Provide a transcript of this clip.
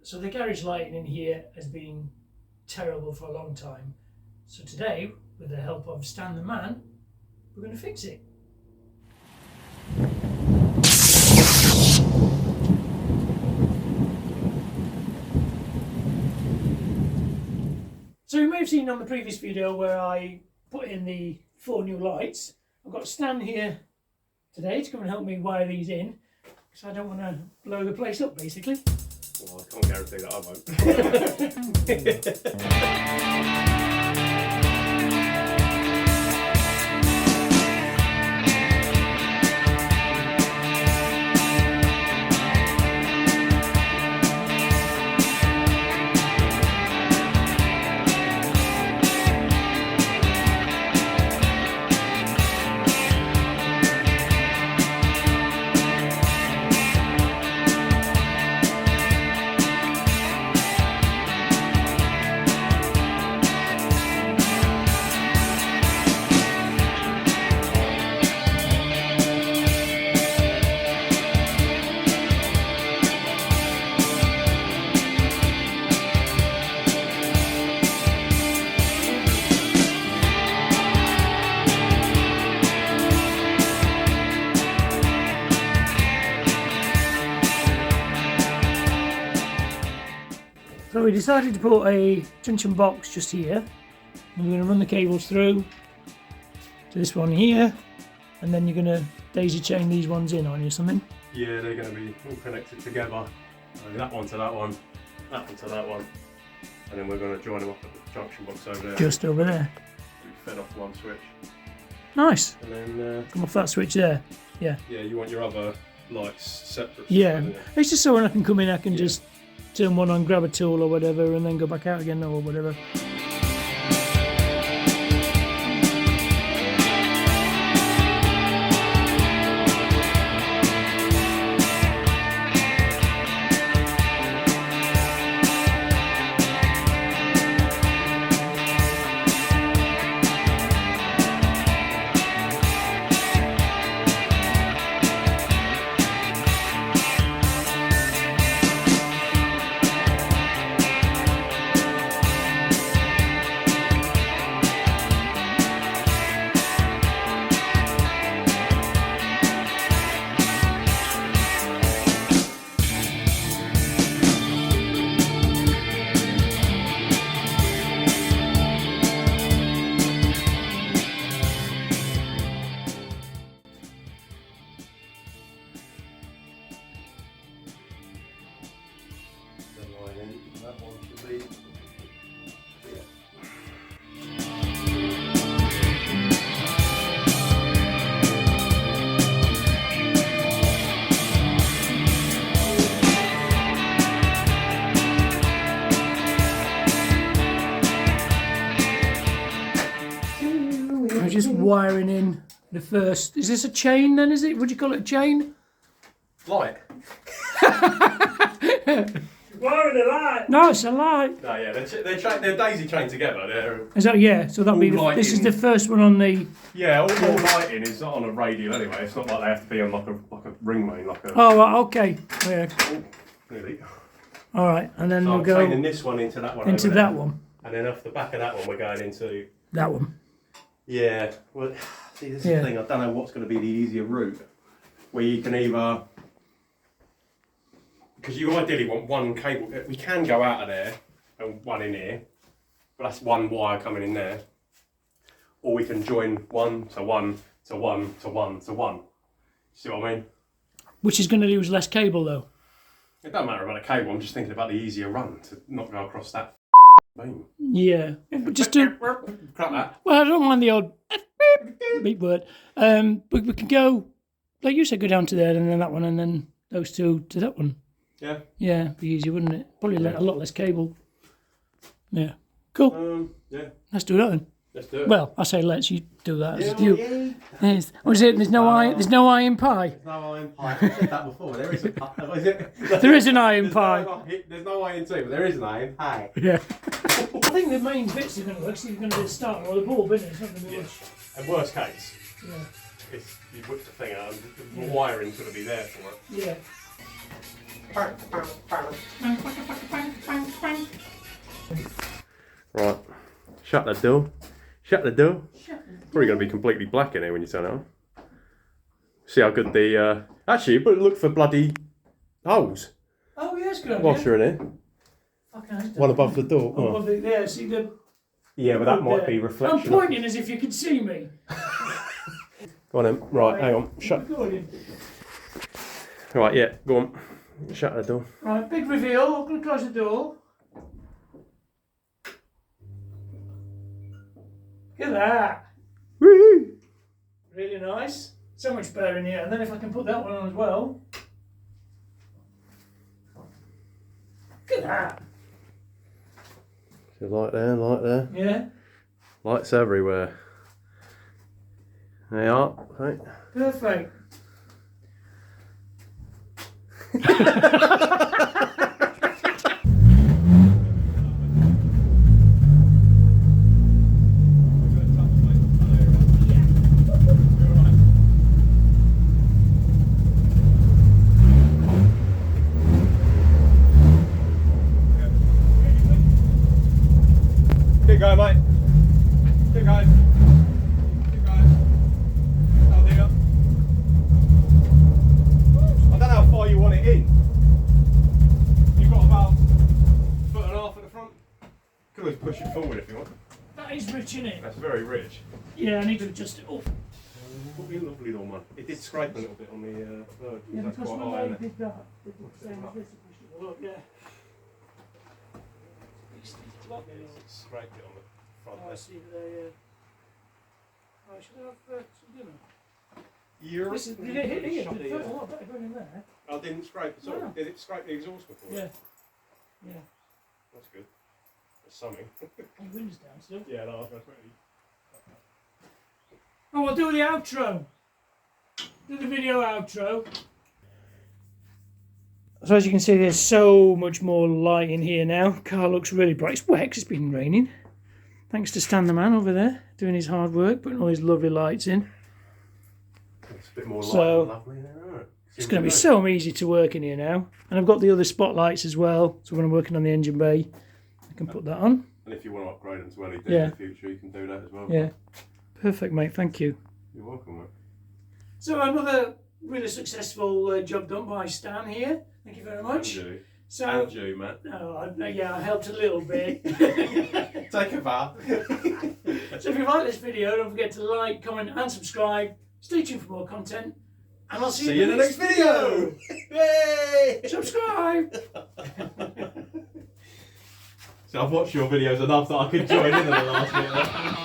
So the garage lighting in here has been terrible for a long time. So today, with the help of Stan the Man, we're going to fix it. So you may have seen on the previous video where I put in the 4 new lights. I've got Stan here today to come and help me wire these in, because I don't want to blow the place up basically. Well, I can't guarantee that I won't. So we decided to put a junction box just here, and we're going to run the cables through to this one here, and then you're going to daisy chain these ones in, aren't you, something? Yeah, they're going to be all connected together. That one to that one, that one to that one, and then we're going to join them up at the junction box over there. Just over there. We fed off one switch. Nice. And then come off that switch there. Yeah. Yeah, you want your other lights separate. Yeah, it's just so when I can come in, I can just turn one on, grab a tool or whatever, and then go back out again or whatever. That one should be. We're just wiring in the first. Is this a chain then? Is it? Would you call it a chain? Light. Wiring a light. No, it's a light. No, yeah, they're daisy chained together. Is that, yeah? So that'll be. This is the first one on the. Yeah, all your lighting is on a radial anyway. It's not like they have to be on like a ring main, like a. Oh, right, okay. Yeah. Oh, really? All right, and then So we'll I'm go chaining this one into that one. into over that there. one. And then off the back of that one, we're going into. That one. Yeah. Well, see, this is the thing. I don't know what's going to be the easier route, where you can either. Because you ideally want one cable. We can go out of there and one in here, but that's one wire coming in there. Or we can join one to one to one to one to one. See what I mean? Which is going to use less cable though. It doesn't matter about the cable. I'm just thinking about the easier run to not go across that beam. Yeah, but just do. Cut that. Well, I don't mind the odd beep word. But we can go, like you said, go down to there and then that one and then those two to that one. Yeah. Yeah, it'd be easier, wouldn't it? Probably a lot less cable. Yeah. Cool. Yeah. Let's do that then. Let's do it. Well, I say let's. You do that. Yeah, You. Yes. What is it? There's no iron. There's no iron pie. There's no iron pie. I've said that before. There is a pie. Is it? There is an iron pie. There's no iron too, but there is an iron pie. Yeah. I think the main bits are going to work. So you're going to do the starter or the bulb, isn't it? It's not going to be much. And worst case, Yeah. it's you whip the thing out and the wiring's going to be there for it. Yeah. Right, shut the door. Shut the door. Probably going to be completely black in here when you turn it on. See how good the... Actually, but look for bloody holes Oh, yes, good idea. whilst you're in here. Okay, One above the door. Oh, well, yeah, see the... Yeah, but that might be I'm reflection. pointing as if you could see me. Go on then. Right, hang on. Shut. Recording. Right, yeah, go on. Shut the door. Right, big reveal. I'm going to close the door. Look at that. Woo! Really nice. So much better in here. And then if I can put that one on as well. Look at that. So light there. Yeah. Lights everywhere. They are. Right. Perfect. Keep going, mate. Keep going. Keep going. That'll do it. I don't know how far you want it in. You've got about a foot and a half at the front. Could always push it forward if you want. That is rich, isn't it? That's very rich. Yeah, I need to adjust it up. What a lovely little one. It did scrape a little bit on the bird. Yeah, That's because quite when high, I isn't it? did that, it did the same as this. If we should look, yeah. Scraped it on the front Oh, I there. see there, I should have some dinner. You're Listen, did it hit here? Did it felt a lot better going in there? I didn't scrape at all. No. Did it scrape the exhaust before? Yeah. Yeah. That's good. That's something. And the wind's down still. Yeah, no, that's really. Oh, I'll do the outro. Do the video outro. So as you can see, there's so much more light in here now. Car looks really bright. It's wet 'cause it's been raining. Thanks to Stan the man over there, doing his hard work, putting all his lovely lights in. It's a bit more light So, and lovely there, isn't it? It's going to be so easy to work in here now. And I've got the other spotlights as well. So when I'm working on the engine bay, I can put that on. And if you want to upgrade them to LED Yeah. in the future, you can do that as well. Yeah. Perfect, mate. Thank you. You're welcome, mate. So another really successful job done by Stan here. Thank you very much. And you. So, And you, Matt. yeah, I helped a little bit. Take a bow. So if you like this video, don't forget to like, comment and subscribe. Stay tuned for more content. And I'll see you in the next video. Yay! Subscribe! So I've watched your videos enough that I could join in the last bit.